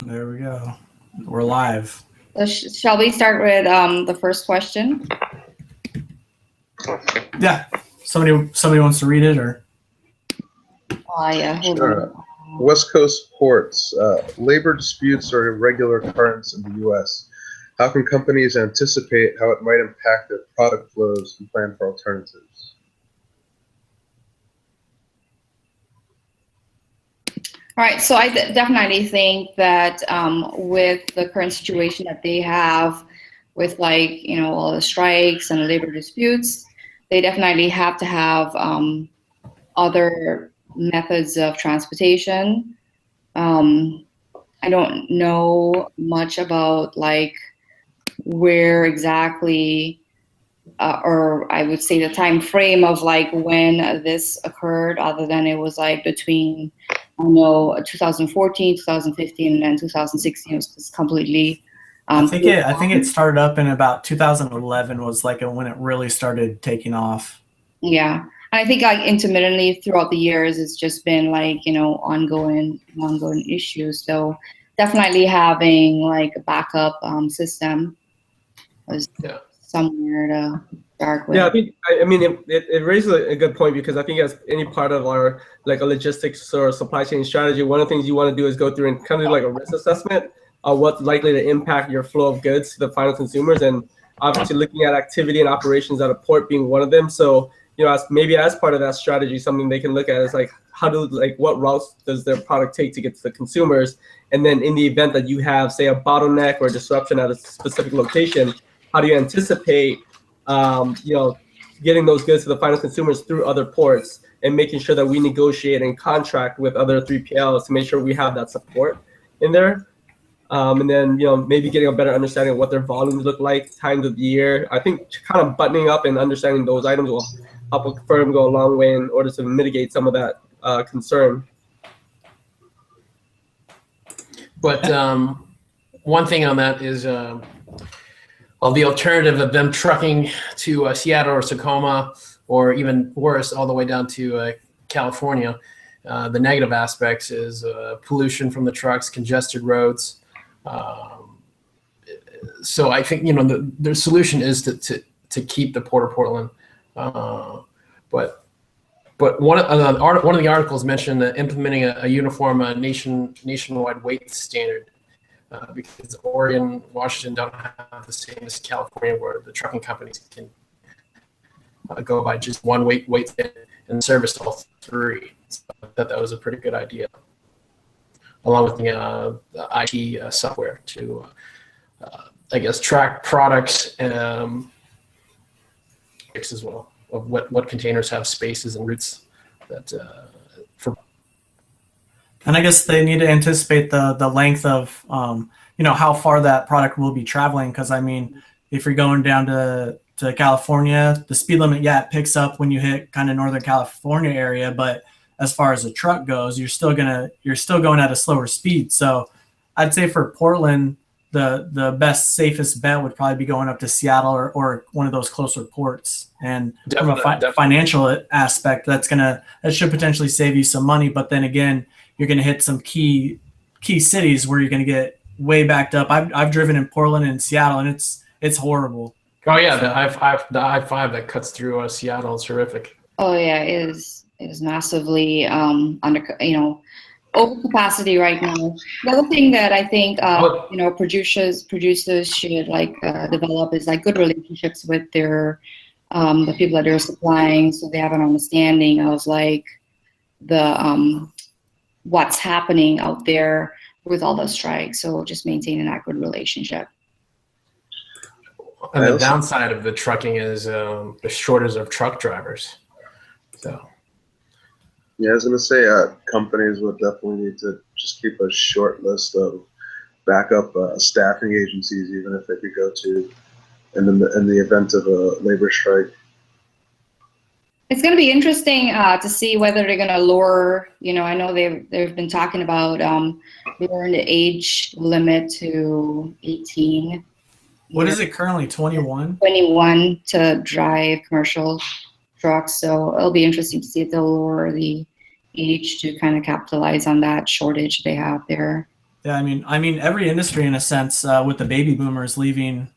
There we go. We're live. Shall we start with the first question? Yeah. Somebody wants to read it, or? Yeah. Sure. West Coast ports. Labor disputes are a regular occurrence in the U.S. How can companies anticipate how it might impact their product flows and plan for alternatives? All right, so I definitely think that with the current situation that they have with all the strikes and labor disputes, they definitely have to have other methods of transportation. I don't know much about where exactly or I would say the time frame of when this occurred, other than it was between 2014, 2015, and 2016 was completely. I think it started up in about 2011 was when it really started taking off. Yeah, and I think intermittently throughout the years, it's just been ongoing issues. So definitely having a backup system was somewhere to start with. Yeah, I mean it raises a good point, because I think as any part of our a logistics or supply chain strategy, one of the things you want to do is go through and kind of do a risk assessment of what's likely to impact your flow of goods to the final consumers, and obviously looking at activity and operations at a port being one of them. So as part of that strategy, something they can look at is what routes does their product take to get to the consumers, and then in the event that you have, say, a bottleneck or disruption at a specific location, how do you anticipate getting those goods to the final consumers through other ports, and making sure that we negotiate and contract with other 3PLs to make sure we have that support in there. And then, maybe getting a better understanding of what their volumes look like, times of the year. I think kind of buttoning up and understanding those items will help a firm go a long way in order to mitigate some of that concern. But one thing on that is the alternative of them trucking to Seattle or Tacoma, or even worse, all the way down to California. The negative aspects is pollution from the trucks, congested roads. So I think the solution is to keep the Port of Portland. But one of the articles mentioned implementing a uniform nationwide weight standard. Because Oregon, Washington don't have the same as California, where the trucking companies can go by just one weight and service all three. So I thought that was a pretty good idea, along with the IT software to, track products as well, of what containers have spaces and routes that for. And I guess they need to anticipate the length of, how far that product will be traveling. Because, I mean, if you're going down to California, the speed limit, it picks up when you hit kind of Northern California area. But as far as the truck goes, you're still going at a slower speed. So I'd say for Portland, the best, safest bet would probably be going up to Seattle or one of those closer ports. And from a financial aspect, that should potentially save you some money. But then again, you're going to hit some key cities where you're going to get way backed up. I've driven in Portland and Seattle, and it's horrible. Oh yeah, the I-5 that cuts through Seattle is horrific. Oh yeah, it is massively under over capacity right now. The other thing that I think producers should develop is good relationships with their the people that they're supplying, so they have an understanding of the what's happening out there with all those strikes. So just maintaining that good relationship. And the downside of the trucking is the shortage of truck drivers. So. Yeah, I was going to say companies would definitely need to just keep a short list of backup staffing agencies, even if they could go to in the event of a labor strike. It's going to be interesting to see whether they're going to lower. I know they've been talking about lowering the age limit to 18. What is it currently? 21. 21 to drive commercial trucks. So it'll be interesting to see if they'll lower the age to kind of capitalize on that shortage they have there. Yeah, I mean, every industry in a sense, with the baby boomers leaving,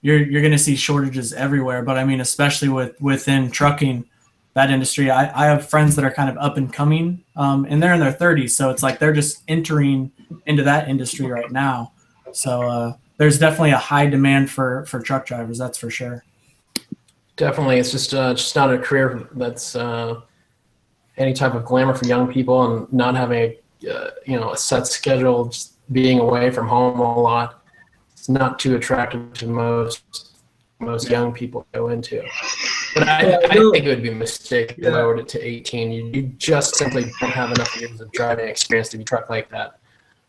you're going to see shortages everywhere. But I mean, especially within trucking, that industry, I have friends that are kind of up and coming, and they're in their 30s, so it's like they're just entering into that industry right now. So there's definitely a high demand for truck drivers, that's for sure. Definitely, it's just not a career that's any type of glamour for young people, and not having a set schedule, just being away from home a lot. It's not too attractive to most young people to go into. But I think it would be a mistake if you lowered it to 18. You just simply don't have enough years of driving experience to be truck like that.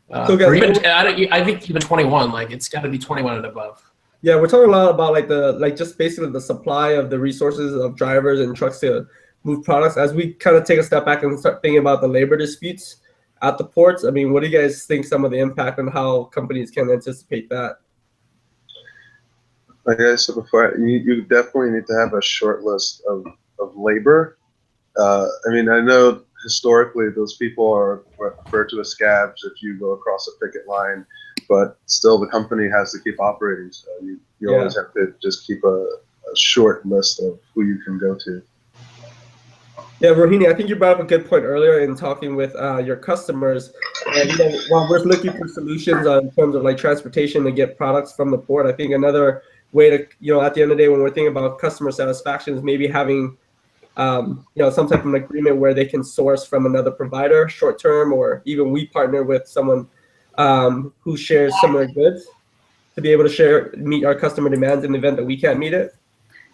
Or even, I think even 21, like it's got to be 21 and above. Yeah, we're talking a lot about just basically the supply of the resources of drivers and trucks to move products. As we kind of take a step back and start thinking about the labor disputes at the ports, I mean, what do you guys think some of the impact and how companies can anticipate that? Like I said before, you definitely need to have a short list of labor. I mean, I know historically those people are referred to as scabs if you go across a picket line, but still the company has to keep operating. So you always have to just keep a short list of who you can go to. Yeah, Rohini, I think you brought up a good point earlier in talking with your customers. While we're looking for solutions in terms of like transportation to get products from the port, I think another way to, at the end of the day, when we're thinking about customer satisfaction, is maybe having, some type of an agreement where they can source from another provider short term, or even we partner with someone who shares similar goods to be able to meet our customer demands in the event that we can't meet it.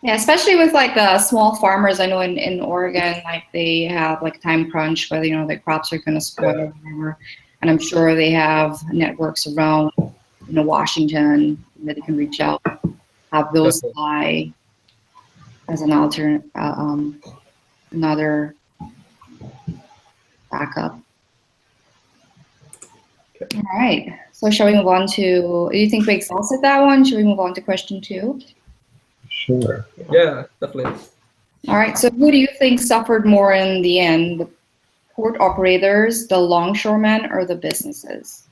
Yeah, especially with like the small farmers. I know in Oregon, like they have like time crunch where their crops are going to spoil or whatever, and I'm sure they have networks around Washington that they can reach out, have those supply as an alternate, another backup. Okay. All right. So shall we move on to? Do you think we exhausted that one? Should we move on to question 2? Sure. Yeah, definitely. All right. So who do you think suffered more in the end? The port operators, the longshoremen, or the businesses?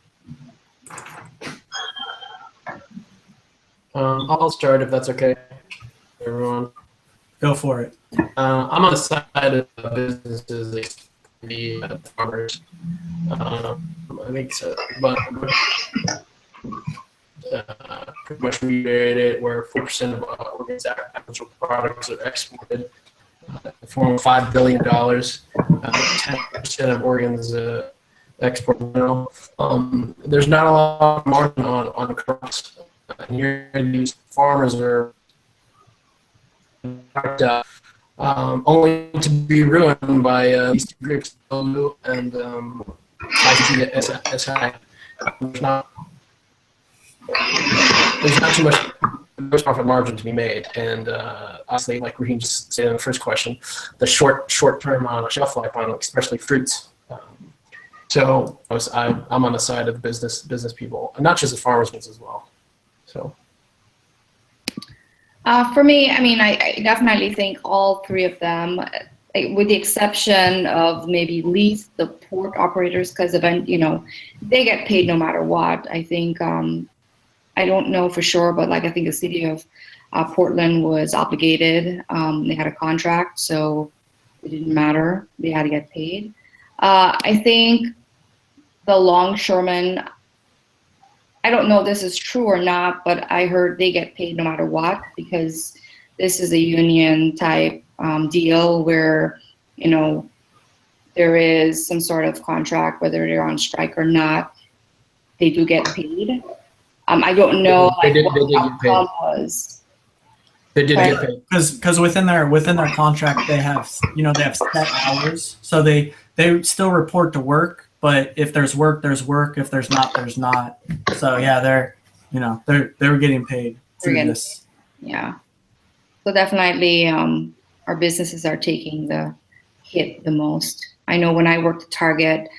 I'll start if that's okay, everyone. Go for it. I'm on the side of the businesses, the farmers. I think so, but pretty much reiterated where 4% of Oregon's agricultural products are exported in the form of $5 billion. 10% of Oregon's export mineral. There's not a lot of margin on crops. And here these farmers are only to be ruined by these two groups, and ICSI. There's not too much gross profit margin to be made, and obviously, like Raheem just said in the first question, the short term on a shelf life on especially fruits. So I'm on the side of the business people, and not just the farmers as well. So. For me, I mean, I definitely think all three of them, with the exception of maybe least the port operators, because they get paid no matter what. I think, I don't know for sure, but I think the city of Portland was obligated. They had a contract, so it didn't matter. They had to get paid. I think the longshoremen, I don't know if this is true or not, but I heard they get paid no matter what, because this is a union type deal where, there is some sort of contract, whether they're on strike or not, they do get paid. I don't know what the outcome was. They did get paid. Because within their contract, they have set hours, so they still report to work. But if there's work, there's work. If there's not, there's not. So yeah, they're getting paid through this. Yeah. So definitely, our businesses are taking the hit the most. I know when I worked at Target,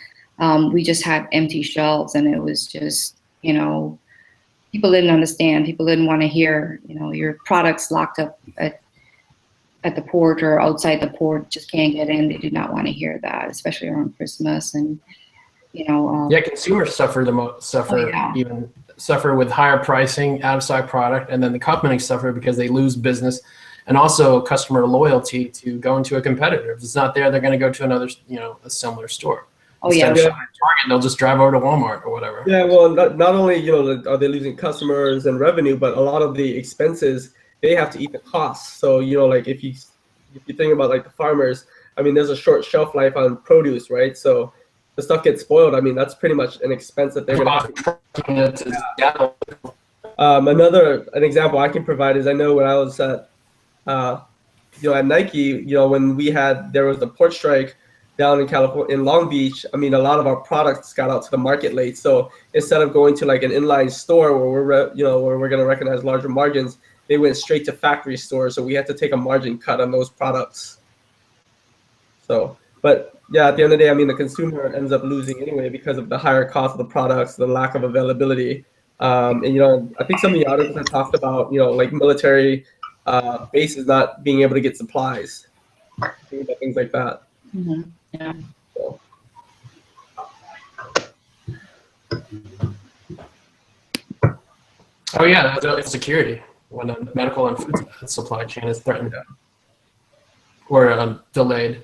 we just had empty shelves, and it was just people didn't understand. People didn't want to hear your products locked up at the port or outside the port, just can't get in. They did not want to hear that, especially around Christmas. And Yeah, consumers suffer the most. Suffer with higher pricing, out of stock product, and then the companies suffer because they lose business, and also customer loyalty to going to a competitor. If it's not there, they're going to go to another, a similar store. Instead of shopping at Target, they'll just drive over to Walmart or whatever. Yeah, well, not only are they losing customers and revenue, but a lot of the expenses they have to eat the costs. So like if you think about like the farmers, I mean, there's a short shelf life on produce, right? So the stuff gets spoiled. I mean, that's pretty much an expense that they're going to have to. An example I can provide is I know when I was at at Nike, when there was a port strike down in California, in Long Beach, I mean, a lot of our products got out to the market late. So instead of going to like an inline store where we're going to recognize larger margins, they went straight to factory stores. So we had to take a margin cut on those products. So, but yeah, at the end of the day, I mean, the consumer ends up losing anyway because of the higher cost of the products, the lack of availability. And I think some of the articles have talked about, like military bases not being able to get supplies, things like that. Mm-hmm. Yeah. So. Oh yeah, that's security when a medical and food supply chain is threatened or delayed.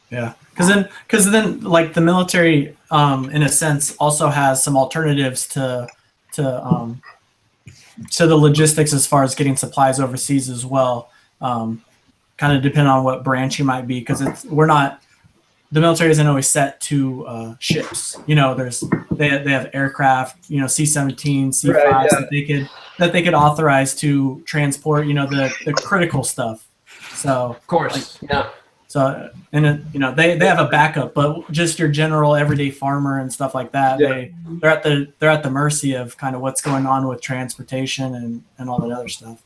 Yeah, because then like the military, in a sense, also has some alternatives to the logistics as far as getting supplies overseas as well. Kind of depend on what branch you might be, because the military isn't always set to ships. They have aircraft, C-17, C-5s Right, yeah. that they could authorize to transport, the critical stuff. So of course, yeah. So and they have a backup, but just your general everyday farmer and stuff like that, they're at the mercy of kind of what's going on with transportation and all that other stuff.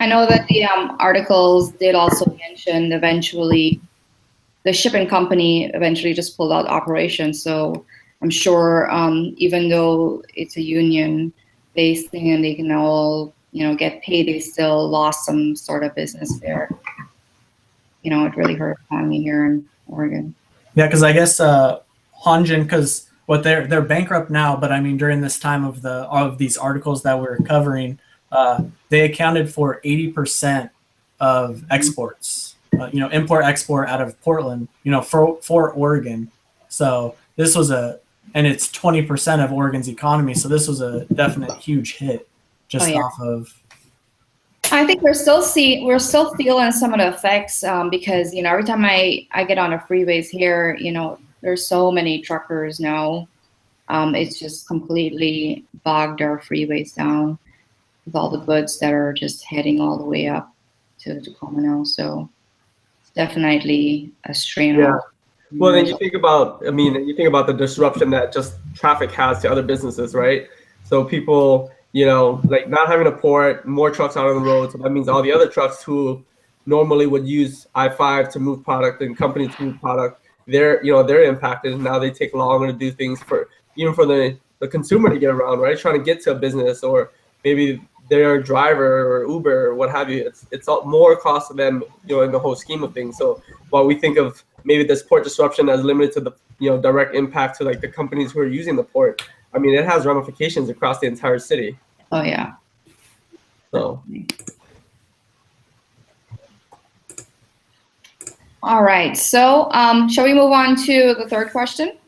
I know that the articles did also mention eventually the shipping company eventually just pulled out operations. So I'm sure even though it's a union-based thing and they can all get paid, they still lost some sort of business there. It really hurt economy here in Oregon. Yeah, because I guess Hanjin, because they're bankrupt now, but I mean during this time of these articles that we're covering, they accounted for 80% of exports. Import export out of Portland. For Oregon. So this was and it's 20% of Oregon's economy. So this was a definite huge hit just off of. I think we're still feeling some of the effects because every time I get on the freeways here, there's so many truckers now. It's just completely bogged our freeways down with all the goods that are just heading all the way up to Tacoma now. So it's definitely a strain. Yeah. Well, then you think about the disruption that just traffic has to other businesses, right? So people, like not having a port, more trucks out on the road. So that means all the other trucks who normally would use I-5 to move product and companies to move product, they're impacted. And now they take longer to do things for the consumer to get around, right? Trying to get to a business, or maybe they're a driver or Uber or what have you. It's more cost to them, in the whole scheme of things. So while we think of maybe this port disruption as limited to the direct impact to like the companies who are using the port, I mean, it has ramifications across the entire city. Oh yeah. So. All right. So shall we move on to the third question?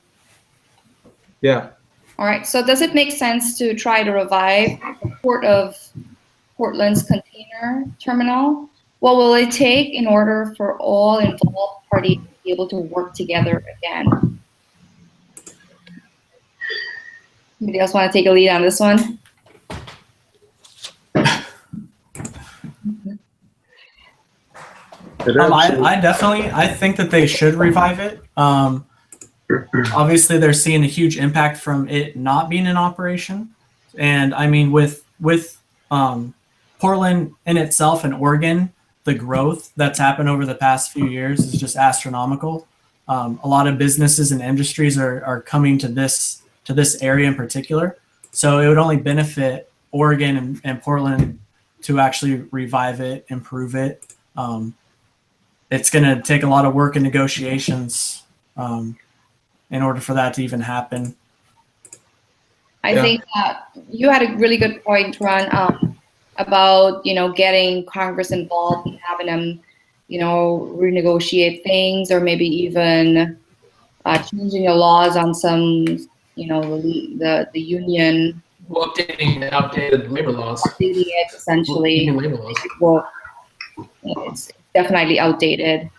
Yeah. All right. So does it make sense to try to revive the Port of Portland's container terminal? What will it take in order for all involved parties to be able to work together again? Anybody else want to take a lead on this one? I think that they should revive it. Obviously, they're seeing a huge impact from it not being in operation, and I mean with Portland in itself and Oregon, the growth that's happened over the past few years is just astronomical. A lot of businesses and industries are coming to this area in particular, so it would only benefit Oregon and Portland to actually revive it, improve it. It's going to take a lot of work and negotiations in order for that to even happen. I Yeah. think you had a really good point, Ron, about getting Congress involved and having them, renegotiate things, or maybe even changing the laws on some, the union, Well, updating the outdated labor laws. updating it essentially. Union labor laws. Well, it's definitely outdated.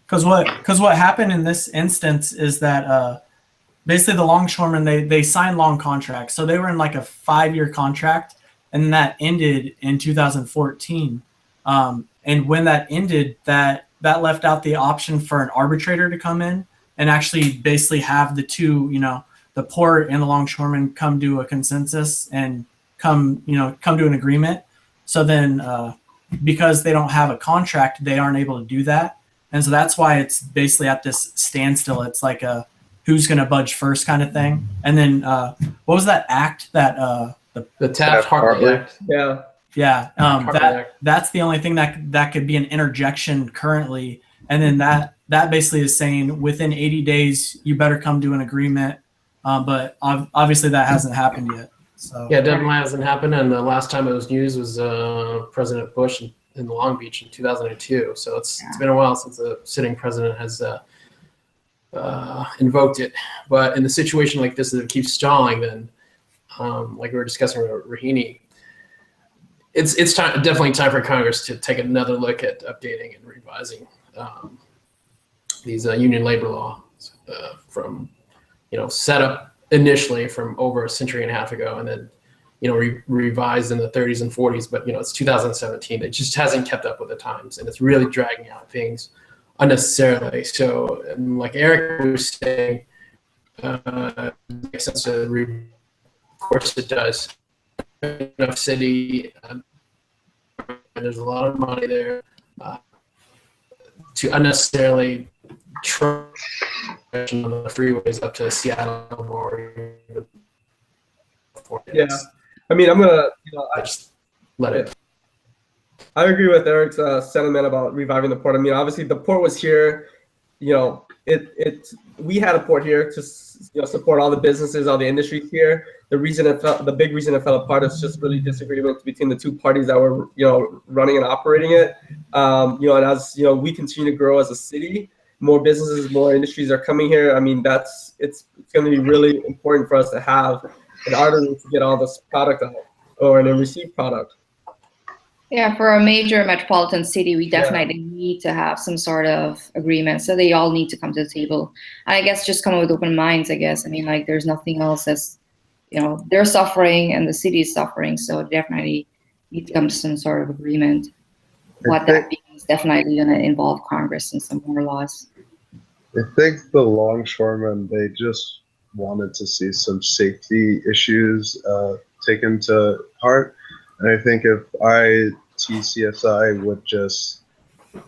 Because what happened in this instance is that basically the longshoremen they signed long contracts, so they were in like a 5-year contract, and that ended in 2014. And when that ended, that left out the option for an arbitrator to come in and actually basically have the two, the port and the longshoremen come to a consensus and come to an agreement. So then, because they don't have a contract, they aren't able to do that. And so that's why it's basically at this standstill. It's like a who's going to budge first kind of thing. And then what was that act that The Taft-Hartley Act. yeah Hartley Act. that's the only thing that could be an interjection currently. And then that basically is saying within 80 days you better come to an agreement. But obviously that hasn't happened yet. So Yeah, deadline hasn't happened, and the last time it was used was President Bush in Long Beach in 2002. So it's been a while since the sitting president has invoked it. But in a situation like this that keeps stalling, then like we were discussing with Rahini, it's definitely time for Congress to take another look at updating and revising these union labor laws from set up initially from over a century and a half ago, and then revised in the 30s and 40s. But it's 2017. It just hasn't kept up with the times, and it's really dragging out things unnecessarily. So, and like Eric was saying, it makes sense to of course it does. Enough city, there's a lot of money there to unnecessarily try on the freeways up to Seattle or even California. Yeah, I mean, I'm gonna, I just let it. I agree with Eric's sentiment about reviving the port. I mean, obviously the port was here. We had a port here to support all the businesses, all the industries here. The big reason it fell apart is just really disagreements between the two parties that were running and operating it. And as we continue to grow as a city, more businesses, more industries are coming here. I mean, it's going to be really important for us to have an artery to get all this product out or an received product. Yeah, for a major metropolitan city, we definitely need to have some sort of agreement. So they all need to come to the table. And I guess just come with open minds, I guess. I mean, like, there's nothing else that's, they're suffering and the city is suffering. So definitely need to come to some sort of agreement. What that means is definitely going to involve Congress and some more laws. I think the longshoremen, they just wanted to see some safety issues taken to heart. And I think if TCSI would just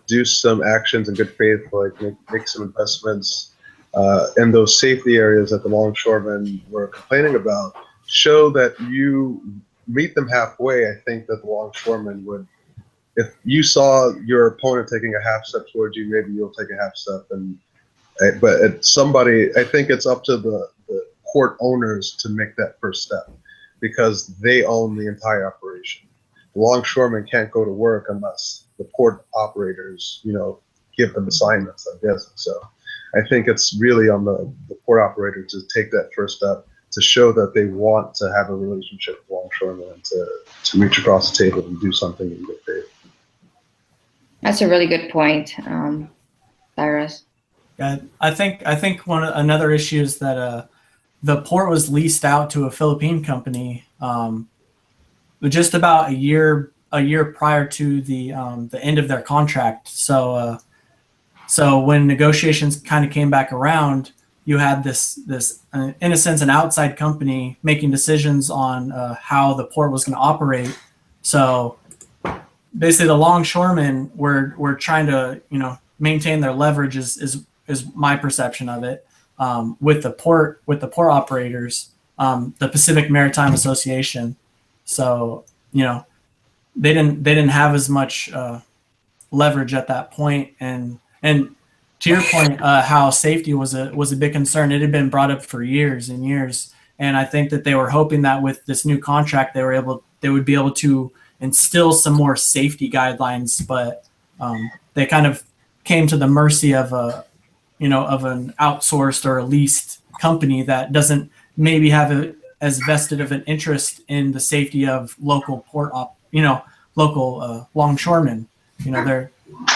do some actions in good faith, like make some investments in those safety areas that the longshoremen were complaining about, show that you meet them halfway, I think that the longshoremen would, if you saw your opponent taking a half step towards you, maybe you'll take a half step. But I think it's up to the port owners to make that first step, because they own the entire operation. The longshoremen can't go to work unless the port operators, give them assignments, I guess. So I think it's really on the port operator to take that first step to show that they want to have a relationship with longshoremen and to reach across the table and do something in good faith. That's a really good point, Cyrus. Yeah, I think another issue is that the port was leased out to a Philippine company just about a year prior to the end of their contract. So when negotiations kind of came back around, you had this in a sense an outside company making decisions on how the port was going to operate. So basically, the longshoremen were trying to maintain their leverage is my perception of it with the port operators, the Pacific Maritime Association. So they didn't have as much leverage at that point, and to your point, how safety was a big concern. It had been brought up for years and years, and I think that they were hoping that with this new contract, they would be able to instill some more safety guidelines. But they kind of came to the mercy of of an outsourced or a leased company that doesn't maybe have as vested of an interest in the safety of local local longshoremen.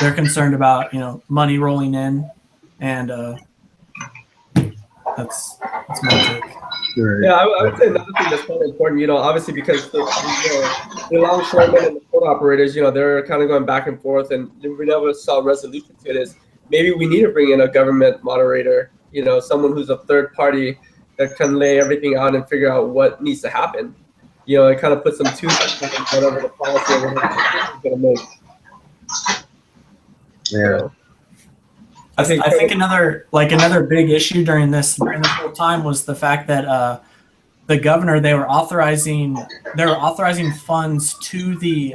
They're concerned about money rolling in, and that's my take. Right. Yeah, I would say another thing that's kind of important, obviously because the longshoremen and the port operators, they're kind of going back and forth, and we never saw a resolution to it. Is maybe we need to bring in a government moderator, someone who's a third party that can lay everything out and figure out what needs to happen. It kind of puts some tooth in whatever the policy or whatever is going to make. Yeah. I think another big issue during this whole time was the fact that the governor, they were authorizing funds to the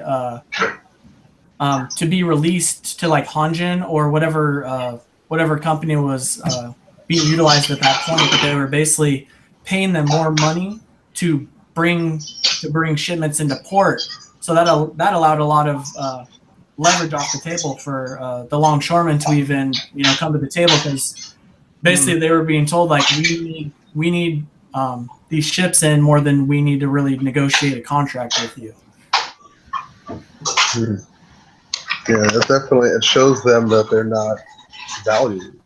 to be released to like Hanjin or whatever company was being utilized at that point, but they were basically paying them more money to bring shipments into port. So that allowed a lot of leverage off the table for the longshoremen to even come to the table, because basically they were being told like we need these ships in more than we need to really negotiate a contract with you. Yeah, that definitely, it shows them that they're not valued.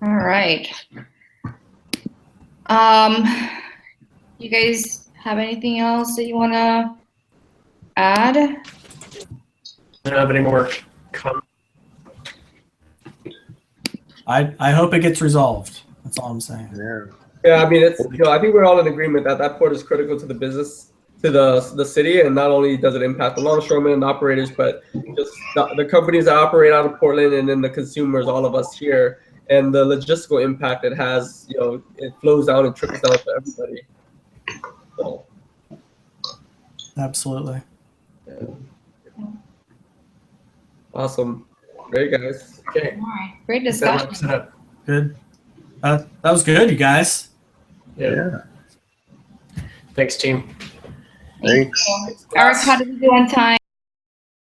All right. You guys have anything else that you want to add? I don't have any more comments. I hope it gets resolved. That's all I'm saying. Yeah. Yeah, I mean, it's I think we're all in agreement that port is critical to the business, to the city, and not only does it impact the longshoremen and operators, but just the companies that operate out of Portland, and then the consumers, all of us here, and the logistical impact it has. It flows down and trickles down to everybody. So, Absolutely. yeah. Awesome, great guys. Okay. All right. Great That discussion. wraps it up. Good. That was good, you guys. Yeah. Thanks, team. Thanks. Eric, how did you do on time?